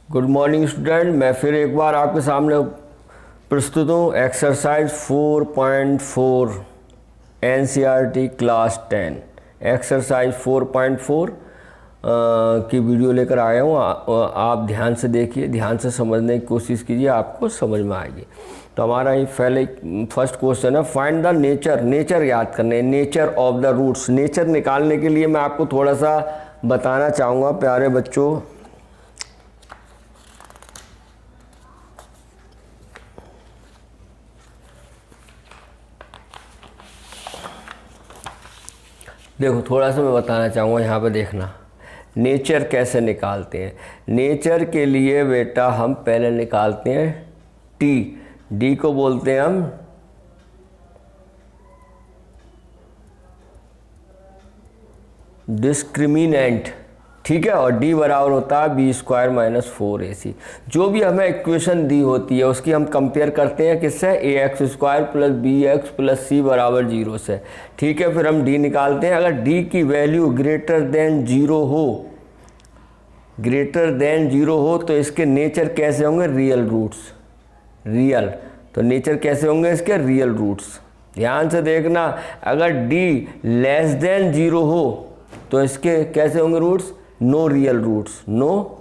Good morning student, मैं फिर एक बार आपके सामने प्रस्तुत हूँ। एक्सरसाइज 4.4 एनसीईआरटी क्लास 10 एक्सरसाइज 4.4 की वीडियो लेकर आया हूँ। आप ध्यान से देखिए, ध्यान से समझने की कोशिश कीजिए, आपको समझ में आएगी। तो हमारा ये पहले फर्स्ट क्वेश्चन है, फाइंड द नेचर याद करने, nature of the roots. Nature निकालने के लिए मैं आपको थोड़ा सा बताना चाहूँगा प्यारे बच्चों। देखो थोड़ा सा मैं बताना चाहूँगा, यहाँ पे देखना नेचर कैसे निकालते हैं। नेचर के लिए बेटा हम पहले निकालते हैं डी को बोलते हैं हम डिस्क्रिमिनेंट, ठीक है। और डी बराबर होता है बी स्क्वायर माइनस 4ac। जो भी हमें इक्वेशन दी होती है उसकी हम कंपेयर करते हैं किससे, A x square plus B x plus सी बराबर 0 से, ठीक है। फिर हम डी निकालते हैं। अगर डी की वैल्यू ग्रेटर देन 0 हो तो इसके नेचर कैसे होंगे, रियल रूट्स, रियल। तो नेचर कैसे होंगे इसके, रियल रूट्स। ध्यान से देखना, अगर डी लेस देन 0 हो तो इसके कैसे होंगे roots, no real roots, no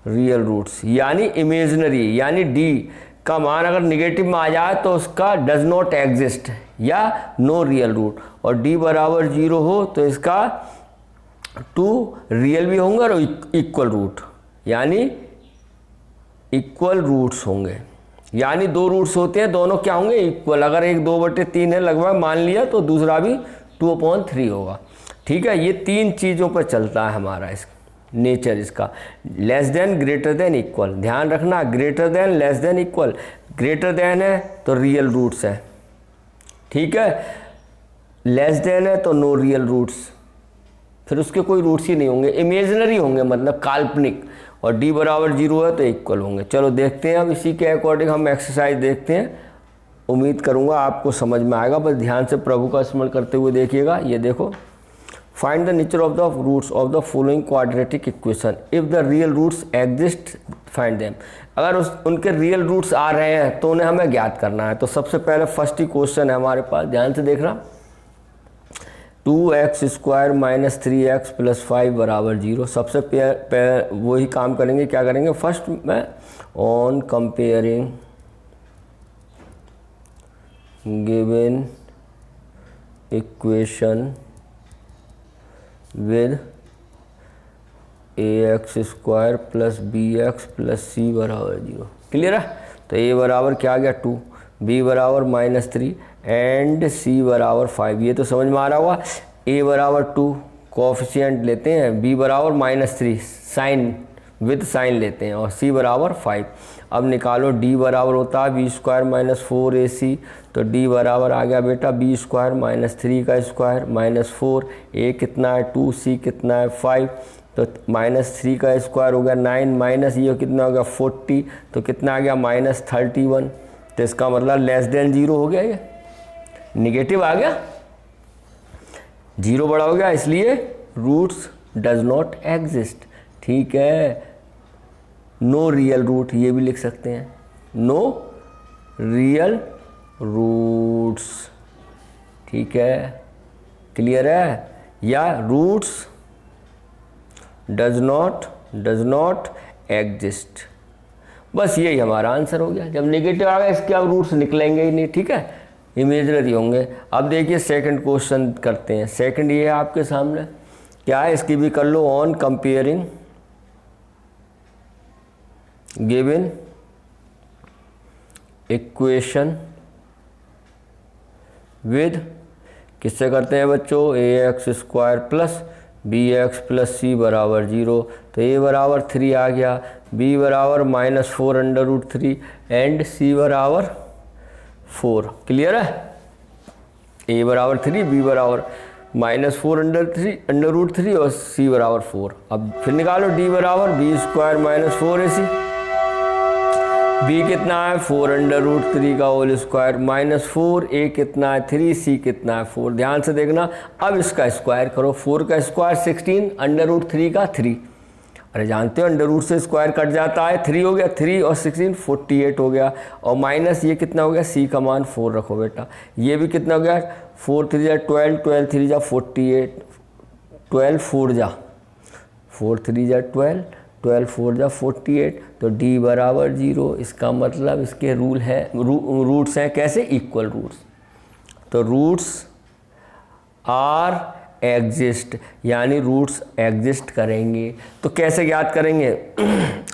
real roots, यानी इमेजिनरी। यानी डी का मान अगर निगेटिव में आ जाए तो उसका डज नॉट एग्जिस्ट या नो रियल रूट। और डी बराबर 0 हो तो इसका 2 रियल भी होंगे और इक्वल रूट, यानी इक्वल रूट्स होंगे। यानी दो रूट्स होते हैं, दोनों क्या होंगे, इक्वल। अगर एक 2/3 है लगभग मान लिया तो दूसरा भी 2/3 होगा, ठीक है। ये तीन चीज़ों पर चलता है हमारा इस नेचर इसका, less than, greater than, equal. ध्यान रखना, greater than, less than, equal. Greater than है तो रियल रूट्स है, ठीक है। लेस देन है तो नो रियल रूट्स, फिर उसके कोई रूट्स ही नहीं होंगे, इमेजिनरी होंगे, मतलब काल्पनिक। और डी बराबर 0 है तो इक्वल होंगे। चलो देखते हैं, अब इसी के अकॉर्डिंग हम एक्सरसाइज देखते हैं। उम्मीद करूँगा आपको समझ में आएगा, बस ध्यान से प्रभु का स्मरण करते हुए देखिएगा। ये देखो, find the nature of the roots of the following quadratic equation, if the real roots exist find them. अगर उनके रियल रूट्स आ रहे हैं तो उन्हें हमें ज्ञात करना है। तो सबसे पहले फर्स्ट ही क्वेश्चन है हमारे पास, ध्यान से देखना। 2x square minus 3x plus 5 बराबर 0। सबसे वही काम करेंगे, क्या करेंगे, फर्स्ट में on comparing given equation with ax square plus B x plus सी बराबर 0। क्लियर है। तो a बराबर क्या आ गया 2, b बराबर -3 एंड c बराबर 5। ये तो समझ में आ रहा होगा। a बराबर 2 कोफिशिएंट लेते हैं, b बराबर -3 साइन विद साइन लेते हैं, और c बराबर 5। अब निकालो d बराबर होता है बी स्क्वायर माइनस 4ac। तो d बराबर आ गया बेटा बी स्क्वायर माइनस 3 का स्क्वायर माइनस 4, a कितना है 2, c कितना है 5। तो -3 का स्क्वायर हो गया 9, माइनस ये कितना हो गया 40, तो कितना आ गया -31। तो इसका मतलब लेस देन 0 हो गया, ये निगेटिव आ गया, 0 बड़ा हो गया, इसलिए रूट्स डज नॉट एग्जिस्ट, ठीक है। नो रियल रूट, ये भी लिख सकते हैं, नो रियल रूट्स, ठीक है। क्लियर है। या रूट्स डज नॉट एग्जिस्ट, बस यही हमारा आंसर हो गया। जब नेगेटिव आ गया इसके अब रूट्स निकलेंगे ही नहीं, ठीक है, इमेजिनरी होंगे। अब देखिए सेकंड क्वेश्चन करते हैं। सेकंड ये है आपके सामने, क्या है, इसकी भी कर लो। On comparing given equation with, किससे करते हैं बच्चों, a x square plus B x plus सी बराबर 0। तो ए बराबर 3 आ गया, बी बराबर -4√3 एंड सी बराबर 4। क्लियर है। ए बराबर 3, बी बराबर -4√3 और सी बराबर 4। अब फिर निकालो डी बराबर B square minus 4ac। B कितना है 4√3 का होल स्क्वायर माइनस 4, ए कितना है 3, सी कितना है 4। ध्यान से देखना, अब इसका स्क्वायर करो। 4 का स्क्वायर 16, √3 का 3 अरे जानते हो अंडर रूट से स्क्वायर कट जाता है, 3 हो गया, 3 और 16 48 हो गया, और माइनस ये कितना हो गया, सी का मान 4 रखो बेटा, ये भी कितना हो गया, 4 3 जा 12, 12 3 जा 48, 12 4 जा 4 3 जा 12, 12 4 जा 48, तो d बराबर 0। इसका मतलब इसके रूल है रूट्स हैं कैसे, इक्वल रूट्स। तो रूट्स आर एग्जिस्ट, यानी रूट्स एग्जिस्ट करेंगे। तो कैसे ज्ञात करेंगे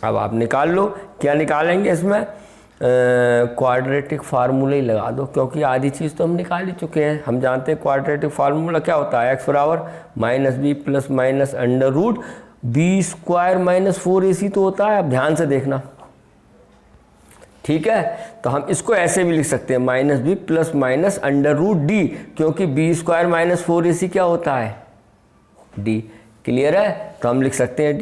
अब आप निकाल लो, क्या निकालेंगे इसमें, क्वाड्रेटिक फार्मूला ही लगा दो, क्योंकि आधी चीज़ तो हम निकाल ही चुके हैं। हम जानते हैं क्वाड्रेटिक फार्मूला क्या होता है, x बराबर minus B plus minus under root B square minus 4ac तो होता है। अब ध्यान से देखना, ठीक है, तो हम इसको ऐसे भी लिख सकते हैं minus B plus minus under root D, क्योंकि बी स्क्वायर माइनस 4ac क्या होता है, डी। क्लियर है, तो हम लिख सकते हैं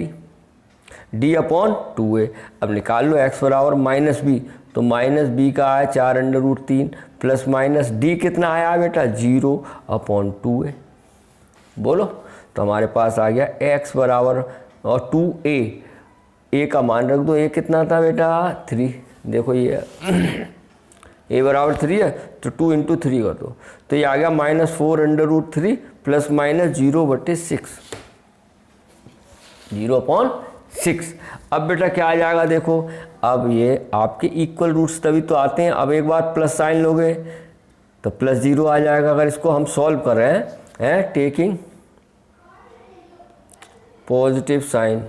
डी अपॉन 2a। अब निकाल लो x बराबर माइनस बी, तो माइनस बी का आया 4 under root 3 plus minus D कितना आया बेटा 0 अपॉन 2a। बोलो, तो हमारे पास आ गया x बराबर और 2a, a का मान रख दो, a कितना था बेटा 3, देखो ये a बराबर 3 है, तो 2 इंटू 3 कर दो, तो ये आ गया minus 4 under root 3 plus minus 0/6, 0 upon 6। अब बेटा क्या आ जाएगा, देखो अब ये आपके इक्वल रूट्स तभी तो आते हैं। अब एक बार प्लस साइन लोगे तो प्लस 0 आ जाएगा। अगर इसको हम सॉल्व कर रहे हैं टेकिंग पॉजिटिव साइन,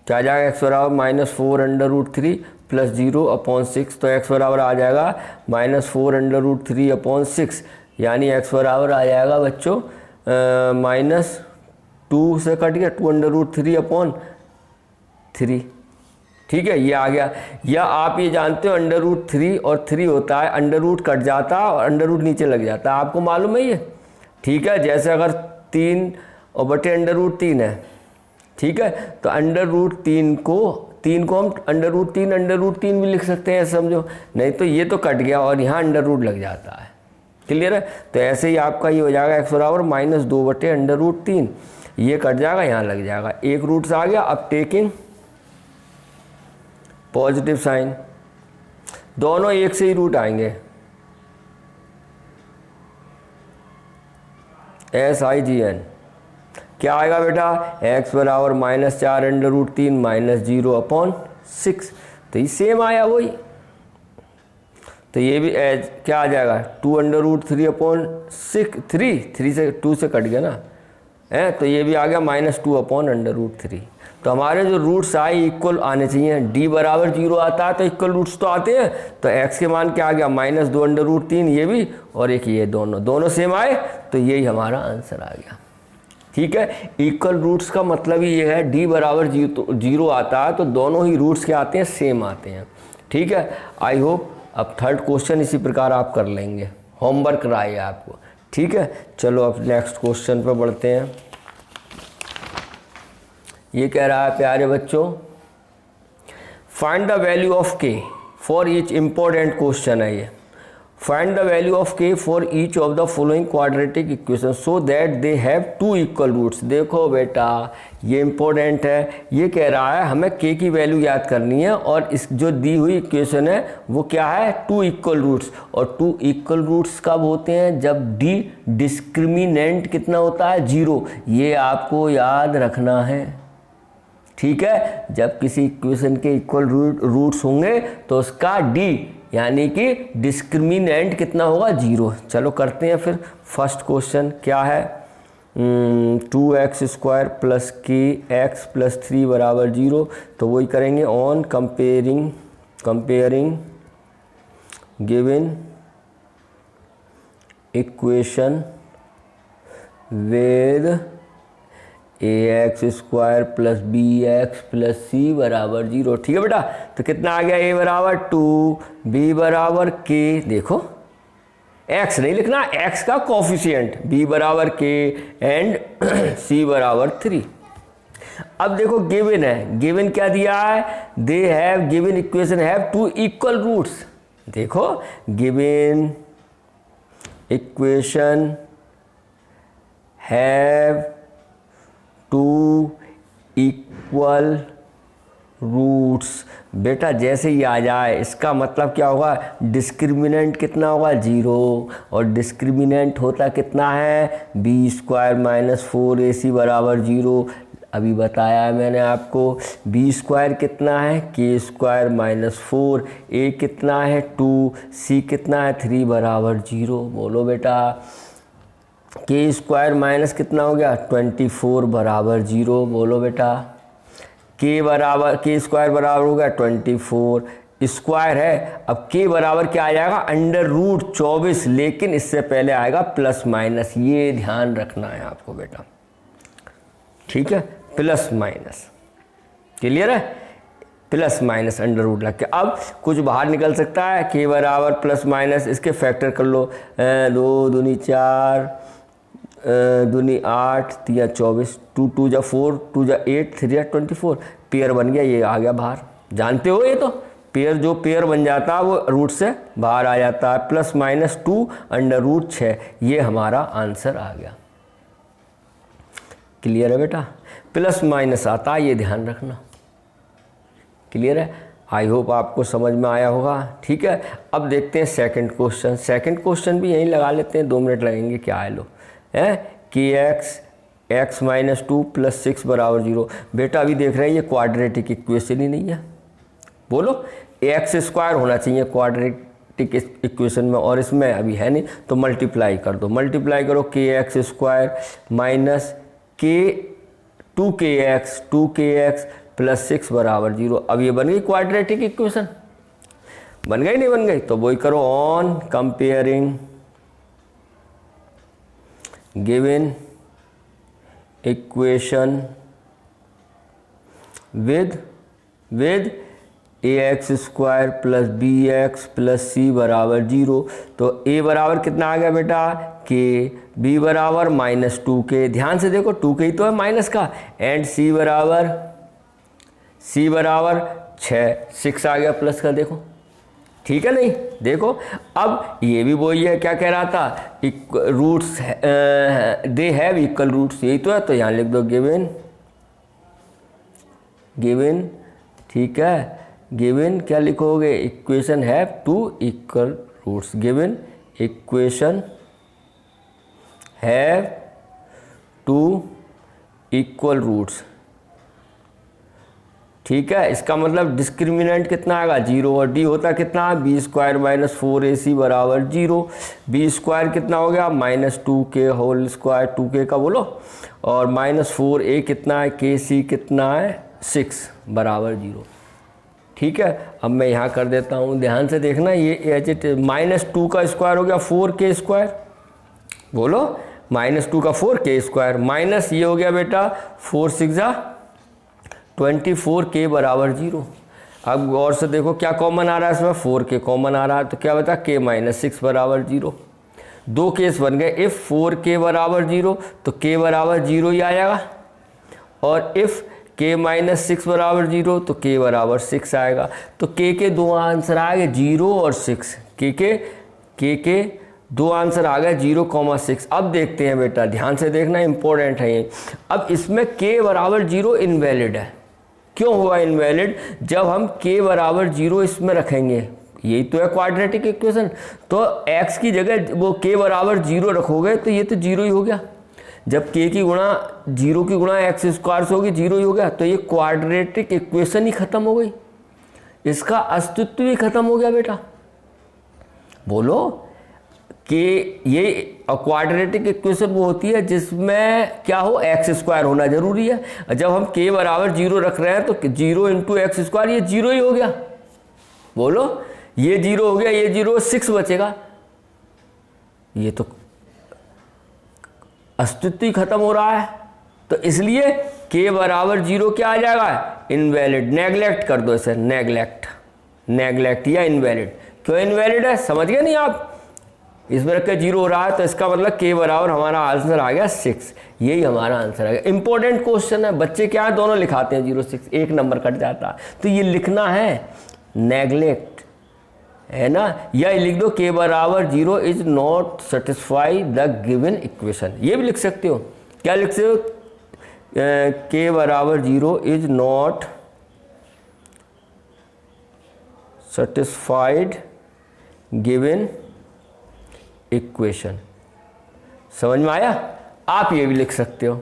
क्या आ जाएगा, x बराबर minus 4 under root 3 plus 0 upon 6, तो x बराबर आ जाएगा माइनस 4 अंडर रूट 3 अपॉन 6, यानी x बराबर आ जाएगा बच्चों माइनस 2 से कट गया 2 अंडर रूट 3 अपॉन 3, ठीक है, ये आ गया। या आप ये जानते हो अंडर रूट 3 और 3 होता है, अंडर रूट कट जाता है और अंडर रूट नीचे लग जाता है, आपको मालूम है ये, ठीक है। जैसे अगर 3 और बटे अंडर रूट 3 है, ठीक है, तो अंडर रूट 3 को हम अंडर रूट 3 भी लिख सकते हैं, समझो, नहीं तो ये तो कट गया और यहाँ अंडर रूट लग जाता है। क्लियर है, तो ऐसे ही आपका ये हो जाएगा x बराबर माइनस 2 बटे अंडर रूट 3, ये कट जाएगा, यहाँ लग जाएगा, एक रूट से आ गया। अब टेकिंग पॉजिटिव साइन, दोनों एक से ही रूट आएंगे, SIGN, क्या आएगा बेटा, x बराबर minus 4 under root 3 minus 0 upon 6, तो ये सेम आया वही। तो ये भी क्या आ जाएगा 2 अंडर रूट 3 अपॉन 6, 3 से 2 से कट गया ना, तो ये भी आ गया माइनस 2 अपॉन अंडर रूट 3। तो हमारे जो रूट्स आए इक्वल आने चाहिए, d बराबर 0 आता है तो इक्वल रूट्स तो आते हैं, तो x के मान क्या आ गया माइनस 2 अंडर रूट 3, ये भी और एक ये, दोनों सेम आए, तो यही हमारा आंसर आ गया। ठीक है, इक्वल रूट्स का मतलब ही ये है d बराबर 0 आता है तो दोनों ही रूट्स क्या आते हैं, सेम आते हैं। ठीक है, आई होप अब थर्ड क्वेश्चन इसी प्रकार आप कर लेंगे, होमवर्क रहा है आपको। ठीक है, चलो अब नेक्स्ट क्वेश्चन पर बढ़ते हैं। ये कह रहा है प्यारे बच्चों, find the value of k for each, important question है ये। Find the value of k for each of the following quadratic equation so that they have 2 equal roots. देखो बेटा ये इम्पोर्टेंट है, ये कह रहा है हमें k की वैल्यू याद करनी है और इस जो दी हुई इक्वेशन है वो क्या है, 2 इक्वल रूट्स। और 2 इक्वल रूट्स कब होते हैं, जब d डिस्क्रिमिनेंट कितना होता है, 0। ये आपको याद रखना है। ठीक है, जब किसी इक्वेशन के इक्वल रूट्स होंगे तो उसका d यानी कि डिस्क्रिमिनेंट कितना होगा, 0। चलो करते हैं फिर। फर्स्ट क्वेश्चन क्या है, 2x स्क्वायर प्लस के एक्स प्लस 3 बराबर 0। तो वही करेंगे on comparing given equation with ax square plus bx plus c बराबर 0। ठीक है बेटा, तो कितना आ गया, a बराबर 2, b बराबर k, देखो x नहीं लिखना, x का कोफिशिएंट, b बराबर k एंड c बराबर 3। अब देखो गिवन है, गिवन क्या दिया है, they have given equation have 2 equal roots. देखो given equation have 2 equal roots. बेटा जैसे ही आ जाए इसका मतलब क्या होगा, डिस्क्रिमिनेंट कितना होगा 0, और डिस्क्रिमिनेंट होता कितना है b² माइनस 4ac बराबर 0। अभी बताया है मैंने आपको, b² कितना है k² माइनस 4, a कितना है 2, c कितना है 3 बराबर 0। बोलो बेटा, k² माइनस कितना हो गया 24 बराबर 0। बोलो बेटा, k² बराबर हो गया 24, स्क्वायर है। अब k बराबर क्या आ जाएगा √24, लेकिन इससे पहले आएगा प्लस माइनस, ये ध्यान रखना है आपको बेटा, ठीक है, प्लस माइनस, क्लियर है, प्लस माइनस अंडर रूट लग के। अब कुछ बाहर निकल सकता है, k बराबर प्लस माइनस, इसके फैक्टर कर लो, 2 दूनी 4, दूनी 8, 3 24, 2 2 जा 4, 2 जा 8, 3 जा 24, पेयर बन गया, ये आ गया बाहर। जानते हो ये तो, पेयर जो पेयर बन जाता है वो रूट से बाहर आ जाता है। प्लस माइनस 2 अंडर रूट 6, ये हमारा आंसर आ गया। क्लियर है बेटा, प्लस माइनस आता है, ये ध्यान रखना, क्लियर है। आई होप आपको समझ में आया होगा, ठीक है। अब देखते हैं सेकंड क्वेश्चन। सेकंड क्वेश्चन भी यहीं लगा लेते हैं, 2 मिनट लगेंगे, क्या है लो है कि x माइनस 2 प्लस 6 बराबर 0। बेटा अभी देख रहे हैं ये क्वाड्रेटिक इक्वेशन ही नहीं है। बोलो, x² होना चाहिए क्वाड्रेटिक इक्वेशन में, और इसमें अभी है नहीं, तो मल्टीप्लाई कर दो, मल्टीप्लाई करो kx² माइनस 2kx प्लस 6 बराबर 0। अब ये बन गई क्वाड्रेटिक इक्वेशन, बन गई नहीं बन गई, तो वही करो, on comparing given equation with ax² plus bx plus c बराबर 0। तो a बराबर कितना आ गया बेटा k, b बराबर माइनस 2k, ध्यान से देखो 2k ही तो है माइनस का, एंड c बराबर 6 आ गया प्लस का, देखो ठीक है नहीं। देखो अब ये भी वही है, क्या कह रहा था, roots they have equal roots, यही तो है, तो यहाँ लिख दो गिवन, ठीक है, गिवन क्या लिखोगे, equation have 2 equal roots, given equation have 2 equal roots, ठीक है। इसका मतलब डिस्क्रिमिनेंट कितना आएगा 0, और d होता कितना है b² माइनस 4ac बराबर 0। b² कितना हो गया minus 2k whole square, 2k का बोलो, और माइनस 4a कितना है, kc कितना है 6 बराबर 0, ठीक है। अब मैं यहाँ कर देता हूँ, ध्यान से देखना, ये माइनस 2 का स्क्वायर हो गया 4k², बोलो माइनस 2 का 4k², माइनस ये हो गया बेटा 4 6 24k बराबर 0। अब गौर से देखो क्या कॉमन आ रहा है इसमें, 4k कॉमन आ रहा है, तो क्या बता k माइनस 6 बराबर 0। 2 केस बन गए, इफ़ 4k बराबर 0 तो k बराबर 0 ही आएगा, और इफ़ k माइनस 6 बराबर 0 तो k बराबर 6 आएगा। तो k के 2 आंसर आ गए 0 और 6, k के 2 आंसर आ गए 0,6। अब देखते हैं बेटा, ध्यान से देखना, इंपॉर्टेंट है ये। अब इसमें k बराबर 0 इनवैलिड है। क्यों हुआ इनवैलिड, जब हम k बराबर 0 इसमें रखेंगे, यही तो है क्वाड्रेटिक इक्वेशन, तो x की जगह वो k बराबर 0 रखोगे तो ये तो 0 ही हो गया। जब k की गुणा 0 की गुणा x² से होगी 0 ही हो गया, तो ये क्वाड्रेटिक इक्वेशन ही खत्म हो गई, इसका अस्तित्व ही खत्म हो गया बेटा। बोलो कि ये क्वाड्रेटिक इक्वेशन वो होती है जिसमें क्या हो, x² होना जरूरी है। जब हम k बराबर 0 रख रहे हैं तो 0 इंटू x², ये 0 ही हो गया। बोलो, ये 0 हो गया, ये 0, 6 बचेगा, ये तो अस्तित्व ही खत्म हो रहा है। तो इसलिए k बराबर 0 क्या आ जाएगा, इनवैलिड, नेगलेक्ट कर दो इसे, नेगलेक्ट या इनवैलिड। क्यों इनवैलिड है, समझ गए नहीं आप, इसमें रख के 0 हो रहा है, तो इसका मतलब k बराबर हमारा आंसर आ गया 6, यही हमारा आंसर आ गया। इंपॉर्टेंट क्वेश्चन है, बच्चे क्या है दोनों लिखाते हैं 0 6, एक नंबर कट जाता है, तो ये लिखना है नेगलेक्ट, है ना, या लिख दो k बराबर 0 is not satisfy the given equation, ये भी लिख सकते हो। क्या लिख सकते हो, के बराबर 0 is not satisfied given equation. समझ में आया? आप ये भी लिख सकते हो,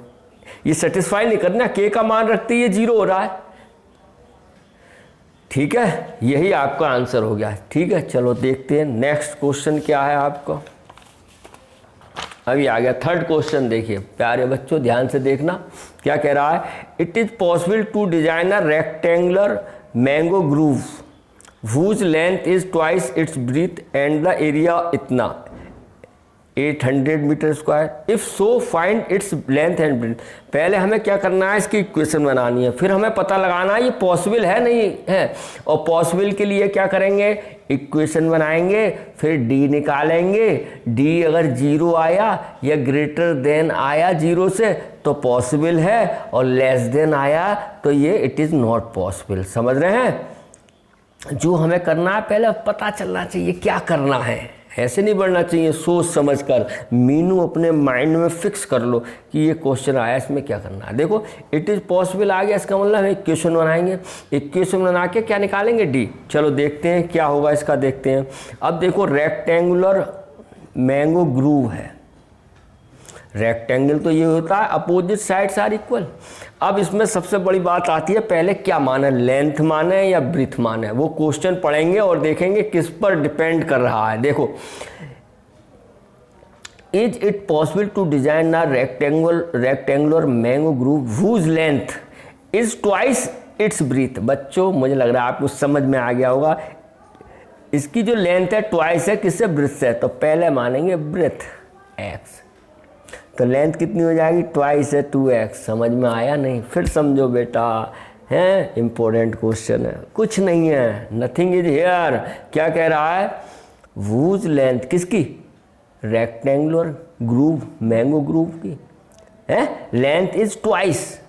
ये सेटिस्फाई नहीं करना, के का मान रखते ये 0 हो रहा है। ठीक है, यही आपका आंसर हो गया। ठीक है, चलो देखते हैं नेक्स्ट क्वेश्चन क्या है आपका। अभी आ गया थर्ड क्वेश्चन। देखिए प्यारे बच्चों, ध्यान से देखना क्या कह रहा है। It is possible to design a rectangular mango groove whose length is twice its breadth and the area इतना 800 metre square. If so find its length and breadth. पहले हमें क्या करना है, इसकी इक्वेशन बनानी है, फिर हमें पता लगाना है ये पॉसिबल है नहीं है। और पॉसिबल के लिए क्या करेंगे, इक्वेशन बनाएंगे, फिर डी निकालेंगे। डी अगर 0 आया या ग्रेटर देन आया 0 से तो पॉसिबल है, और लेस देन आया तो ये इट इज़ नॉट पॉसिबल। समझ रहे हैं? जो हमें करना है पहले पता चलना चाहिए क्या करना है, ऐसे नहीं बढ़ना चाहिए। सोच समझ कर मीनू अपने माइंड में फिक्स कर लो कि ये क्वेश्चन आया, इसमें क्या करना है। देखो इट इज़ पॉसिबल आ गया, इसका मतलब हम इक्वेशन बनाएंगे, इक्वेशन बना के क्या निकालेंगे, डी। चलो देखते हैं क्या होगा इसका, देखते हैं। अब देखो रेक्टेंगुलर मैंगो ग्रूव है। रेक्टेंगल तो ये होता है अपोजिट साइड्स आर इक्वल। अब इसमें सबसे बड़ी बात आती है, पहले क्या माना, लेंथ माना है या ब्रीथ माना है, वो क्वेश्चन पढ़ेंगे और देखेंगे किस पर डिपेंड कर रहा है। देखो is it possible to design a rectangular mango groove whose length is twice its breadth. बच्चों मुझे लग रहा है आपको समझ में आ गया होगा। इसकी जो लेंथ है ट्वाइस है, किससे, ब्रीथ से। तो पहले मानेंगे ब्रीथ x, तो लेंथ कितनी हो जाएगी, ट्वाइस है 2x। समझ में आया नहीं? फिर समझो बेटा, है इम्पोर्टेंट क्वेश्चन है, कुछ नहीं है, नथिंग इज हेयर। क्या कह रहा है, वूज लेंथ किसकी, रेक्टेंगुलर ग्रूव मैंगो ग्रूव की है, लेंथ इज ट्वाइस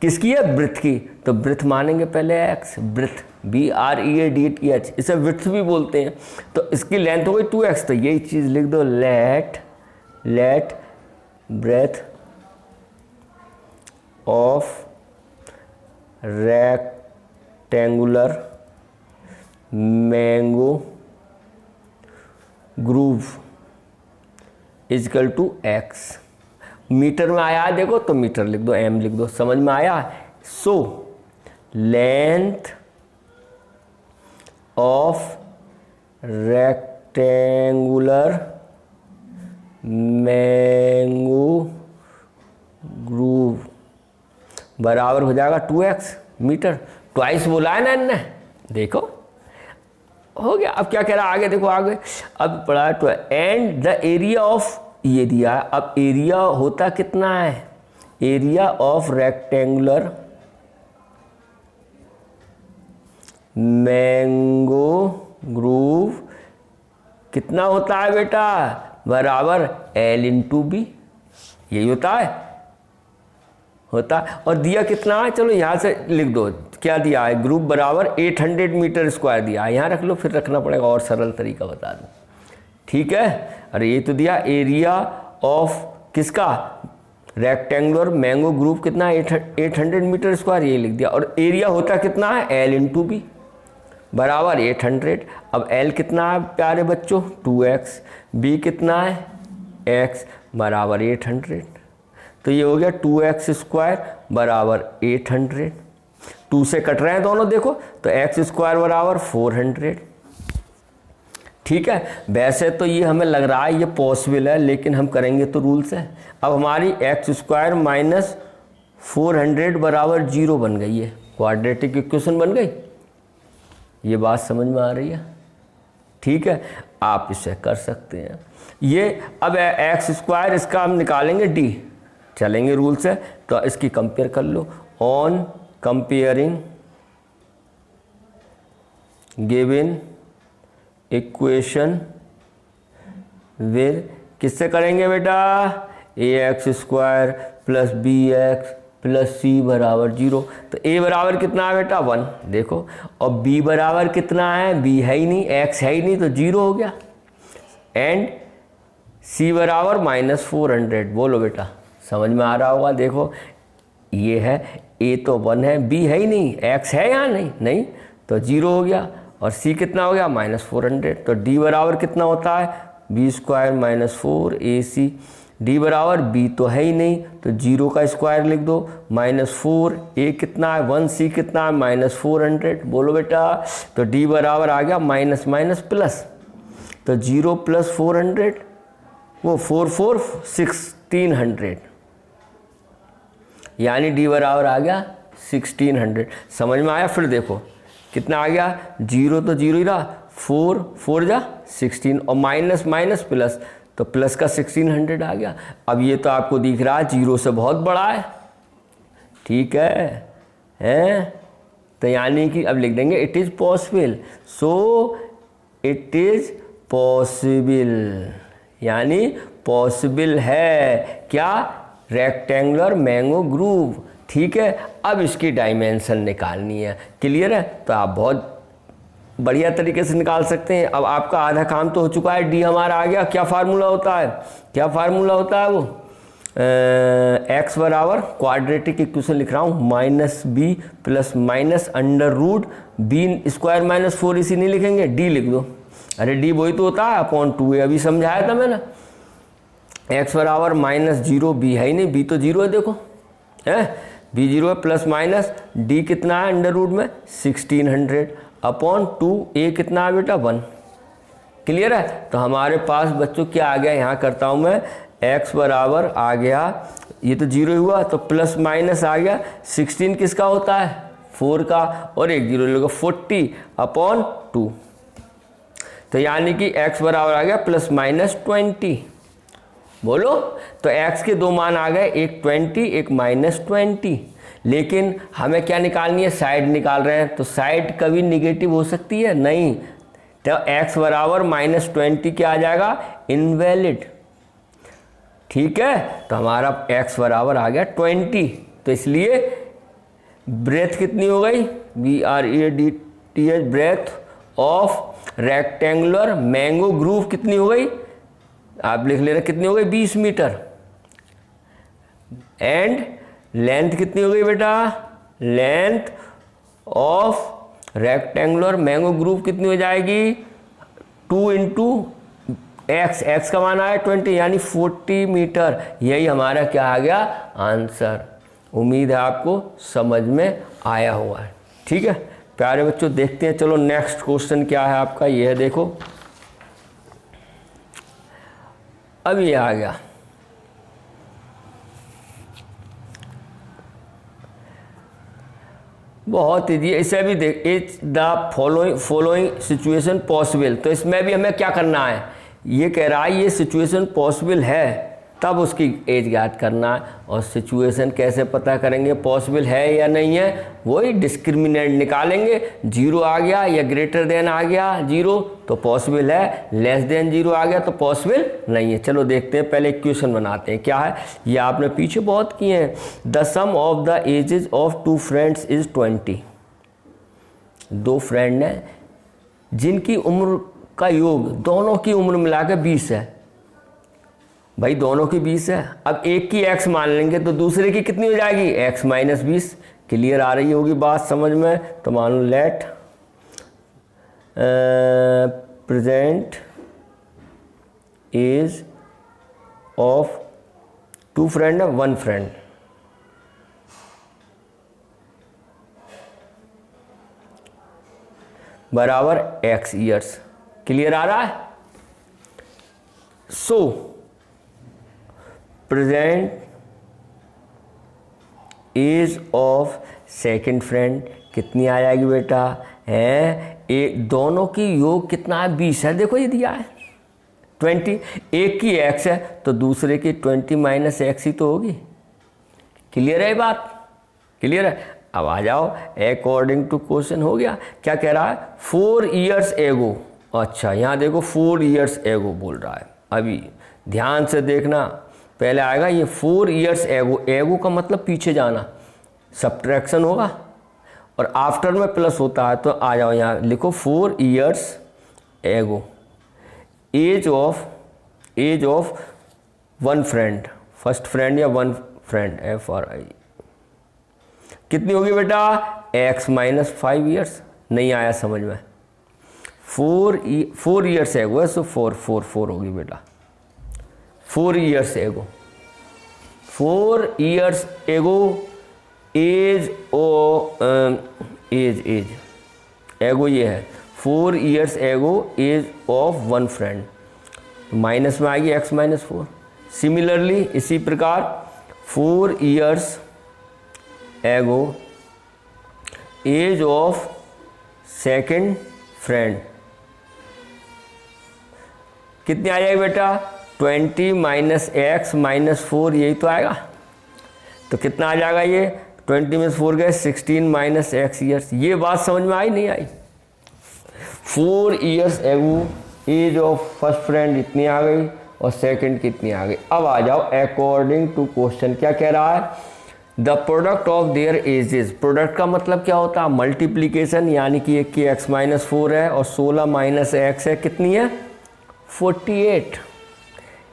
किसकी है, ब्रिथ की। तो ब्रिथ मानेंगे पहले x, ब्रिथ BREADTH, इसे विड्थ भी बोलते हैं। तो इसकी लेंथ हो गई 2x, तो यही चीज़ लिख दो, let breadth of rectangular mango groove is equal to x। Metre में आया देखो तो मीटर लिख दो, m लिख दो। समझ में आया? So length of rectangular mango groove बराबर हो जाएगा 2x मीटर। ट्वाइस बोला है ना इनने, देखो हो गया। अब क्या कह रहा है आगे, देखो आगे अब पढ़ा तो, एंड द एरिया ऑफ, ये दिया है। अब एरिया होता कितना है, area of rectangular mango groove कितना होता है बेटा, बराबर L इंटू बी। यही होता है और दिया कितना है, चलो यहाँ से लिख दो क्या दिया है, ग्रुप बराबर 800 मीटर स्क्वायर दिया है। यहाँ रख लो, फिर रखना पड़ेगा और सरल तरीका बता दो। ठीक है, अरे ये तो दिया एरिया ऑफ किसका, रेक्टेंगुलर मैंगो ग्रुप कितना, 800 मीटर स्क्वायर, ये लिख दिया। और एरिया होता कितना है, L इंटू बी बराबर 800। अब L कितना है प्यारे बच्चों, 2x, B कितना है, x बराबर 800। तो ये हो गया 2x स्क्वायर बराबर 800। 2 से कट रहे हैं दोनों देखो, तो x स्क्वायर बराबर 400। ठीक है, वैसे तो ये हमें लग रहा है ये पॉसिबल है, लेकिन हम करेंगे तो रूल से। अब हमारी x स्क्वायर माइनस 400 बराबर 0 बन गई है, क्वाड्रेटिक इक्वेशन बन गई। ये बात समझ में आ रही है? ठीक है, आप इसे कर सकते हैं। ये अब एक्स स्क्वायर, इसका हम निकालेंगे डी, चलेंगे रूल से। तो इसकी कंपेयर कर लो, on comparing given equation with, किससे करेंगे बेटा, ax square plus bx plus c बराबर 0। तो a बराबर कितना है बेटा, 1 देखो, और b बराबर कितना है, b है ही नहीं, x है ही नहीं, तो 0 हो गया। एंड c बराबर -400। बोलो बेटा, समझ में आ रहा होगा। देखो ये है, ए तो 1 है, बी है ही नहीं, एक्स है यहाँ नहीं, तो 0 हो गया। और सी कितना हो गया -400। तो डी बराबर कितना होता है b² - 4ac। डी बराबर बी तो है ही नहीं, तो 0 का स्क्वायर लिख दो -4, ए कितना है 1, सी कितना है -400। बोलो बेटा, तो डी बराबर आ गया माइनस माइनस प्लस, तो 0 + 400 वो 4 4 1600, यानी डी बराबर आ गया 1600। समझ में आया? फिर देखो कितना आ गया, 0 तो 0 ही रहा, 4 4 जा 16 और माइनस माइनस प्लस, तो प्लस का 1600 आ गया। अब ये तो आपको दिख रहा है 0 से बहुत बड़ा है, ठीक है? तो यानी कि अब लिख देंगे it is possible, so it is possible, यानी पॉसिबल है क्या, रेक्टेंगुलर मैंगो ग्रूव। ठीक है, अब इसकी डायमेंशन निकालनी है। क्लियर है? तो आप बहुत बढ़िया तरीके से निकाल सकते हैं। अब आपका आधा काम तो हो चुका है, डी हमारा आ गया। क्या फार्मूला होता है, क्या फार्मूला होता है वो, एक्स बराबर क्वाड्रेटिक इक्वेशन लिख रहा हूँ -b + -√b² - 4 इसी नहीं लिखेंगे, डी लिख दो। अरे डी वही तो होता है /2, अभी समझाया था मैंने। एक्स बराबर -0, बी है ही नहीं, बी तो 0 है, देखो है बी 0 है, प्लस माइनस डी कितना है अंडर रूट में 1600/2, ए कितना है बेटा 1। क्लियर है? तो हमारे पास बच्चों क्या आ गया, यहाँ करता हूँ मैं, एक्स बराबर आ गया, ये तो 0 हुआ, तो प्लस माइनस आ गया 16 किसका होता है 4 का, और एक 0 लोगे 40/2। तो यानी कि x बराबर आ गया +-20। बोलो, तो x के दो मान आ गए, एक 20 एक -20। लेकिन हमें क्या निकालनी है, साइड निकाल रहे हैं, तो साइड कभी निगेटिव हो सकती है नहीं, तो x बराबर -20 क्या आ जाएगा, इनवैलिड। ठीक है, तो हमारा x बराबर आ गया 20। तो इसलिए ब्रेथ कितनी हो गई, BREADTH, breadth of rectangular mango groove कितनी हो गई, आप लिख लेना कितनी हो गई, 20 मीटर। एंड लेंथ कितनी हो गई बेटा, length of rectangular mango groove कितनी हो जाएगी, 2 × x का मान आया 20, यानी 40 मीटर। यही हमारा क्या आ गया, आंसर। उम्मीद है आपको समझ में आया हुआ है। ठीक है प्यारे बच्चों, देखते हैं, चलो नेक्स्ट क्वेश्चन क्या है आपका, ये है देखो, अब ये आ गया, बहुत ईजी है, इसे भी देख, is the following situation possible. तो इसमें भी हमें क्या करना है, ये कह रहा है ये सिचुएशन पॉसिबल है, तब उसकी एज ज्ञात करना है। और सिचुएशन कैसे पता करेंगे पॉसिबल है या नहीं है, वही डिस्क्रिमिनेंट निकालेंगे। 0 आ गया या ग्रेटर देन आ गया 0 तो पॉसिबल है, लेस देन 0 आ गया तो पॉसिबल नहीं है। चलो देखते हैं, पहले इक्वेशन बनाते हैं। क्या है, ये आपने पीछे बहुत किए हैं। The sum of the ages of 2 friends is 20। 2 friend हैं जिनकी उम्र का योग, दोनों की उम्र मिला के 20 है। भाई दोनों की 20 है, अब एक की x मान लेंगे तो दूसरे की कितनी हो जाएगी, x - 20। क्लियर आ रही होगी बात समझ में। तो मान लो let present age of 2 friend है, 1 फ्रेंड, बराबर x ईयर्स। क्लियर आ रहा है। So present age of second friend कितनी आ जाएगी बेटा, है दोनों की योग कितना है, 20 है। देखो ये दिया है 20, एक की x है तो दूसरे की 20 - x ही तो होगी। क्लियर है बात, क्लियर है। अब आ जाओ, अकॉर्डिंग टू क्वेश्चन हो गया। क्या कह रहा है, 4 ईयर्स एगो। अच्छा यहाँ देखो 4 ईयर्स एगो बोल रहा है। अभी ध्यान से देखना, पहले आएगा ये 4 ईयर्स एगो, एगो का मतलब पीछे जाना, सब्ट्रैक्शन होगा और आफ्टर में प्लस होता है। तो आ जाओ यहाँ लिखो 4 years ago, age of 1 friend, first friend या 1 फ्रेंड, FRI कितनी होगी बेटा, x माइनस 5 ईयर्स। नहीं आया समझ में, 4 ईयर्स एगो है, सो 4 होगी बेटा, 4 ईयर्स एगो, 4 ईयर्स एगो एज एगो ये है 4 years ago age of one friend, minus में आएगी x माइनस 4। सिमिलरली इसी प्रकार 4 years ago age of second friend कितनी आ जाएगी बेटा, 20 माइनस एक्स माइनस 4, यही तो आएगा। तो कितना आ जाएगा ये, 20 में 4 गए 16 माइनस एक्स ईयर्स। ये बात समझ में आई नहीं आई? 4 years ago age of first friend इतनी आ गई और सेकंड कितनी आ गई। अब आ जाओ अकॉर्डिंग टू क्वेश्चन, क्या कह रहा है, the product of their edges. Product का मतलब क्या होता है, मल्टीप्लीकेशन, यानी कि एक की x माइनस 4 है और 16 माइनस एक्स है, कितनी है 48।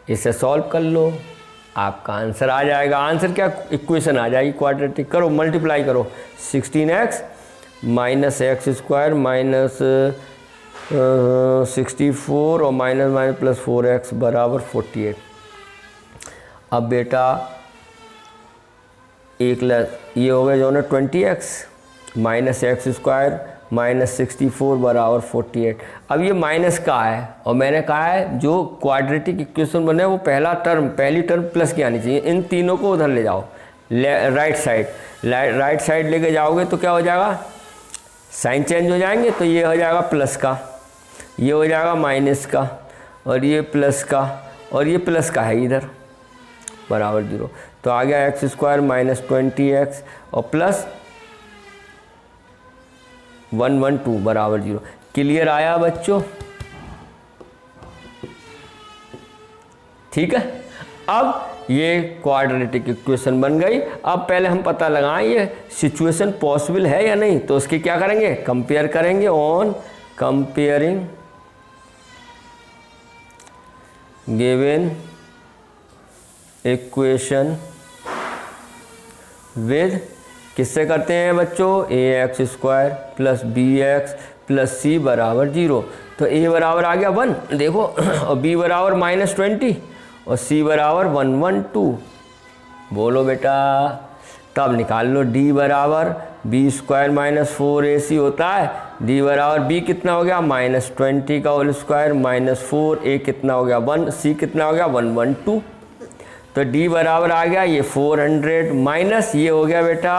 इसे सॉल्व कर लो, आपका आंसर आ जाएगा। आंसर क्या, इक्वेशन आ जाएगी क्वाड्रेटिक। करो, मल्टीप्लाई करो, 16x minus x square minus 64 और माइनस माइनस प्लस 4x बराबर 48। अब बेटा एक ये हो गया जो ना 20x minus x square minus 64 बराबर 48। अब ये माइनस का है और मैंने कहा है जो क्वाड्रेटिक इक्वेशन बने वो पहली टर्म प्लस की आनी चाहिए। इन तीनों को उधर ले जाओ, राइट साइड लेके जाओगे तो क्या हो जाएगा, साइन चेंज हो जाएंगे, तो ये हो जाएगा प्लस का, ये हो जाएगा माइनस का, और ये प्लस का, और ये प्लस का है इधर बराबर 0। तो आ गया एक्स स्क्वायर माइनस 20x और प्लस 112 बराबर 0। क्लियर आया बच्चों? ठीक है, अब ये क्वाड्रेटिक इक्वेशन बन गई। अब पहले हम पता लगाएं ये सिचुएशन पॉसिबल है या नहीं, तो उसकी क्या करेंगे, कंपेयर करेंगे। On comparing given equation with, किससे करते हैं बच्चों, ax square plus bx plus c बराबर 0। तो a बराबर आ गया 1 देखो, और b बराबर माइनस 20 और c बराबर 112। बोलो बेटा, तब निकाल लो d बराबर b स्क्वायर माइनस 4ac होता है, d बराबर b कितना हो गया माइनस 20 का होल स्क्वायर माइनस 4a कितना हो गया 1, c कितना हो गया 112। तो d बराबर आ गया ये 400 माइनस ये हो गया बेटा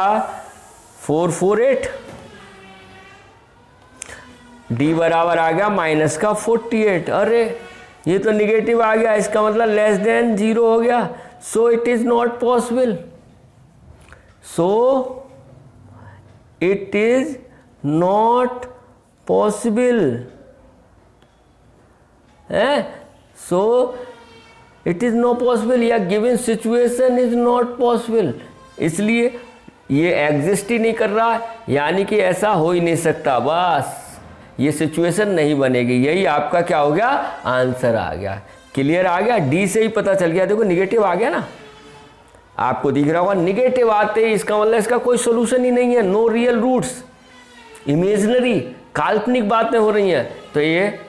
448, d बराबर आ गया माइनस का 48। अरे ये तो निगेटिव आ गया, इसका मतलब लेस देन 0 हो गया। So it is not possible, so it is not possible है, so it is not possible, या given situation is not possible. इसलिए ये एग्जिस्ट ही नहीं कर रहा, यानी कि ऐसा हो ही नहीं सकता, बस ये सिचुएशन नहीं बनेगी। यही आपका क्या हो गया, आंसर आ गया। क्लियर आ गया, डी से ही पता चल गया। देखो निगेटिव आ गया ना, आपको दिख रहा होगा निगेटिव आते ही इसका मतलब इसका कोई सोल्यूशन ही नहीं है। नो रियल रूट्स, इमेजिनरी काल्पनिक बातें हो रही हैं, तो ये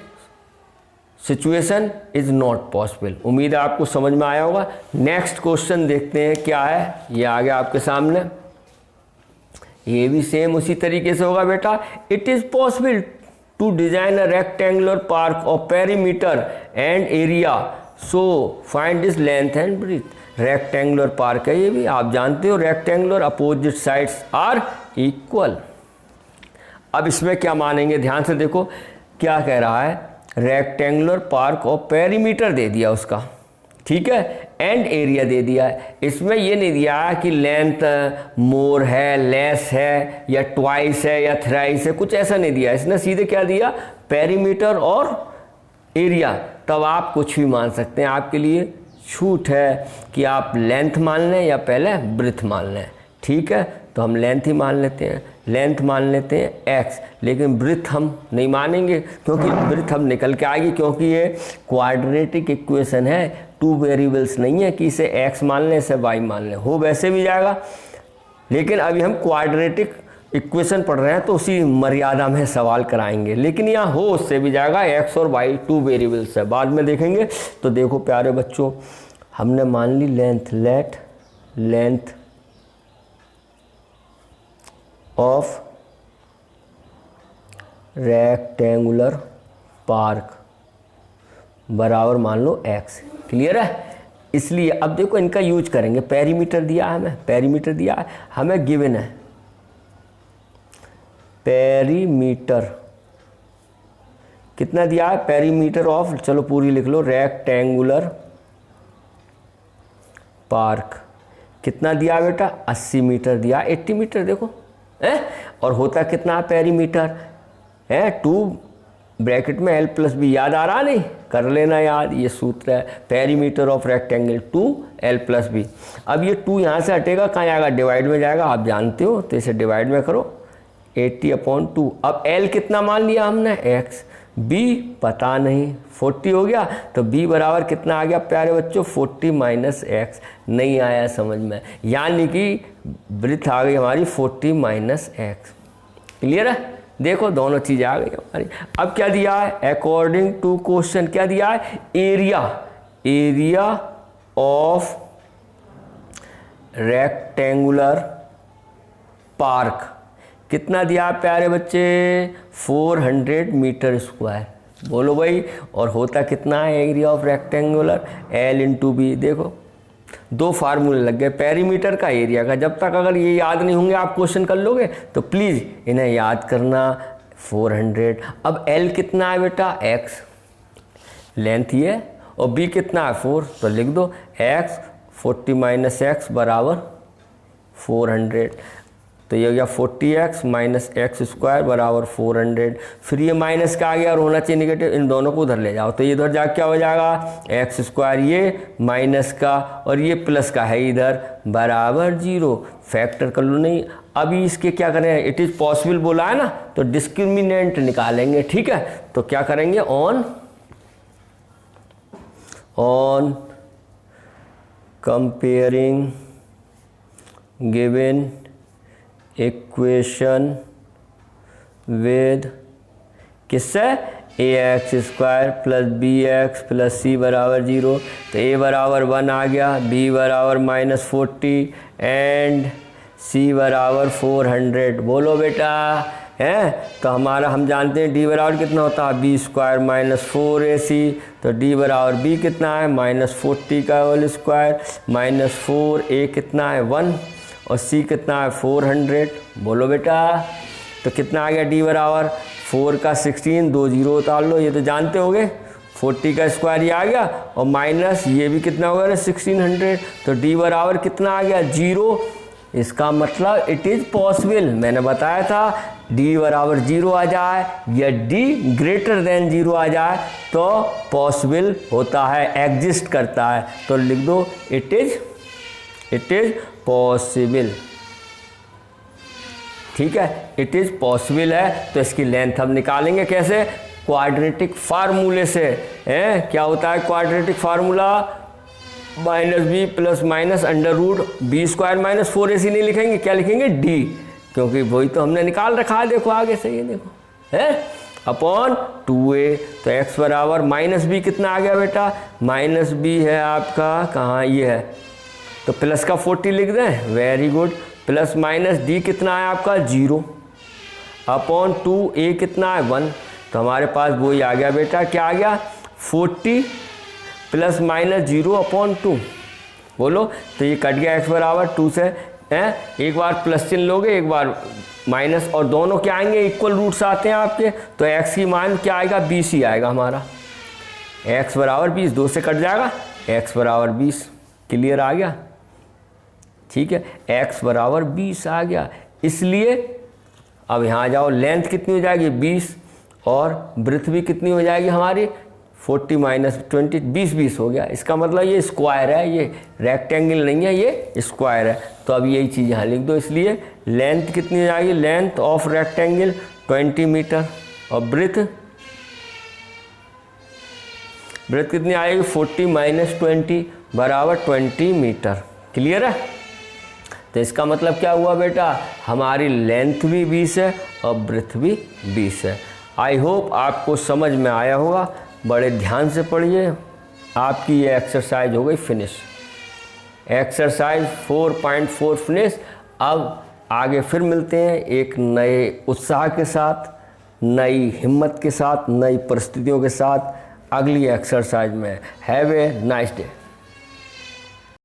सिचुएशन इज नॉट पॉसिबल। उम्मीद है आपको समझ में आया होगा। नेक्स्ट क्वेश्चन देखते हैं क्या है, ये आ गया आपके सामने। ये भी सेम उसी तरीके से होगा बेटा। It is possible to design a rectangular park of perimeter and area, so find this length and breadth. Rectangular park है ये भी, आप जानते हो rectangular opposite sides are equal. अब इसमें क्या मानेंगे, ध्यान से देखो क्या कह रहा है, रेक्टेंगुलर पार्क और पेरीमीटर दे दिया उसका, ठीक है, एंड एरिया दे दिया है। इसमें ये नहीं दिया कि लेंथ मोर है, लेस है, या ट्वाइस है, या थ्राइस है, कुछ ऐसा नहीं दिया। इसने सीधे क्या दिया, पेरीमीटर और एरिया। तब आप कुछ भी मान सकते हैं, आपके लिए छूट है कि आप लेंथ मान लें या पहले ब्रेथ मान लें, ठीक है। तो हम लेंथ ही मान लेते हैं, लेंथ मान लेते हैं x, लेकिन ब्रेथ हम नहीं मानेंगे क्योंकि ब्रेथ हम निकल के आएगी, क्योंकि ये क्वाड्रेटिक इक्वेशन है, 2 वेरिएबल्स नहीं है कि इसे x मान लें इसे y मान लें, हो वैसे भी जाएगा। लेकिन अभी हम क्वाड्रेटिक इक्वेशन पढ़ रहे हैं तो उसी मर्यादा में सवाल कराएंगे, लेकिन यहाँ हो उससे भी जाएगा, एक्स और वाई 2 वेरिएबल्स है, बाद में देखेंगे। तो देखो प्यारे बच्चों, हमने मान ली length, let length of rectangular park बराबर मान लो x। क्लियर है? इसलिए अब देखो इनका यूज करेंगे। पेरीमीटर दिया है हमें, पेरीमीटर दिया है हमें, गिवन है पेरीमीटर कितना दिया है, पेरीमीटर ऑफ, चलो पूरी लिख लो, रेक्टेंगुलर पार्क कितना दिया बेटा, 80 मीटर दिया, 80 मीटर देखो है। और होता कितना पेरीमीटर है, 2 ब्रैकेट में l प्लस बी, याद आ रहा नहीं, कर लेना याद, ये सूत्र है perimeter of rectangle 2l plus B. अब ये 2 यहाँ से हटेगा, कहाँ जाएगा, डिवाइड में जाएगा, आप जानते हो, तो इसे डिवाइड में करो, 80/2। अब l कितना मान लिया हमने, x, b पता नहीं, 40 हो गया, तो b बराबर कितना आ गया प्यारे बच्चों, 40 माइनस x। नहीं आया समझ में, यानी कि वृत्त आ गई हमारी 40 माइनस x। क्लियर है? देखो दोनों चीज़ आ गई हमारी। अब क्या दिया है, अकॉर्डिंग टू क्वेश्चन क्या दिया है, एरिया ऑफ रेक्टेंगुलर पार्क कितना दिया प्यारे बच्चे, 400 मीटर स्क्वायर। बोलो भाई, और होता कितना है area of rectangular, L into B. देखो 2 फार्मूले लग गए पेरीमीटर का, एरिया का। जब तक अगर ये याद नहीं होंगे आप क्वेश्चन कर लोगे, तो प्लीज़ इन्हें याद करना, 400। अब L कितना है बेटा, x लेंथ ये, और b कितना है 4, तो लिख दो x 40 माइनस x बराबर 400। तो ये हो गया 40x माइनस एक्स स्क्वायर बराबर 400। फिर ये माइनस का आ गया और होना चाहिए निगेटिव, इन दोनों को उधर ले जाओ, तो ये इधर जा क्या हो जाएगा, एक्स स्क्वायर ये माइनस का और ये प्लस का है इधर, बराबर 0। फैक्टर कर लो नहीं। अभी इसके क्या करें, इट इज़ पॉसिबल बोला है ना, तो डिस्क्रिमिनेंट निकालेंगे। ठीक है, तो क्या करेंगे, on comparing given equation with किससे, ax square plus bx plus c बराबर 0। तो a बराबर 1 आ गया, b बराबर -40 एंड c बराबर 400। बोलो बेटा है, तो हमारा हम जानते हैं d बराबर कितना होता है, b स्क्वायर माइनस 4ac। तो d बराबर b कितना है, -40 का होल स्क्वायर माइनस 4a कितना है 1 और c कितना है 400। बोलो बेटा, तो कितना आ गया, d बराबर 4 का 16, 2 0 उतार लो, ये तो जानते होगे, 40 का स्क्वायर ये आ गया और माइनस ये भी कितना होगा ना 1600। तो d बराबर कितना आ गया 0। इसका मतलब इट इज़ पॉसिबल, मैंने बताया था d बराबर 0 आ जाए या d ग्रेटर देन 0 आ जाए तो पॉसिबल होता है, एग्जिस्ट करता है। तो लिख दो इट इज़ पॉसिबल। ठीक है, इट इज़ पॉसिबल है। तो इसकी लेंथ हम निकालेंगे कैसे, क्वाड्रेटिक फार्मूले से। क्या होता है quadratic formula, -b plus minus under root b square minus 4ac नहीं लिखेंगे, क्या लिखेंगे d, क्योंकि वही तो हमने निकाल रखा है। देखो आगे से ये देखो है अपॉन 2a। तो x बराबर -b कितना आ गया बेटा, -b है आपका कहाँ, ये है, तो प्लस का 40 लिख दें, very good. Plus minus d कितना है आपका 0 अपॉन 2a कितना है 1। तो हमारे पास वही आ गया बेटा, क्या आ गया 40 प्लस माइनस 0 अपॉन 2। बोलो, तो ये कट गया x बराबर 2 से, एक बार प्लस चिन्ह लोगे एक बार माइनस, और दोनों क्या आएंगे, इक्वल रूट्स आते हैं आपके। तो x की मान क्या आएगा, 20 ही आएगा हमारा, x बराबर 20, 2 से कट जाएगा, x बराबर 20। क्लियर आ गया, ठीक है, x बराबर 20 आ गया। इसलिए अब यहाँ जाओ, लेंथ कितनी हो जाएगी 20 और ब्रेथ भी कितनी हो जाएगी हमारी 40 माइनस 20, 20 हो गया। इसका मतलब ये स्क्वायर है, ये रेक्टेंगल नहीं है, ये स्क्वायर है। तो अब यही चीज़ यहाँ लिख दो। इसलिए लेंथ कितनी हो जाएगी, लेंथ ऑफ रेक्टेंगल 20 मीटर और ब्रेथ कितनी आएगी 40 माइनस 20 बराबर 20 मीटर। क्लियर है। तो इसका मतलब क्या हुआ बेटा, हमारी लेंथ भी 20 है और ब्रेथ भी 20 है। आई होप आपको समझ में आया होगा। बड़े ध्यान से पढ़िए। आपकी ये एक्सरसाइज हो गई फिनिश। Exercise 4.4 finish. अब आगे फिर मिलते हैं एक नए उत्साह के साथ, नई हिम्मत के साथ, नई परिस्थितियों के साथ अगली एक्सरसाइज में। Have a nice day.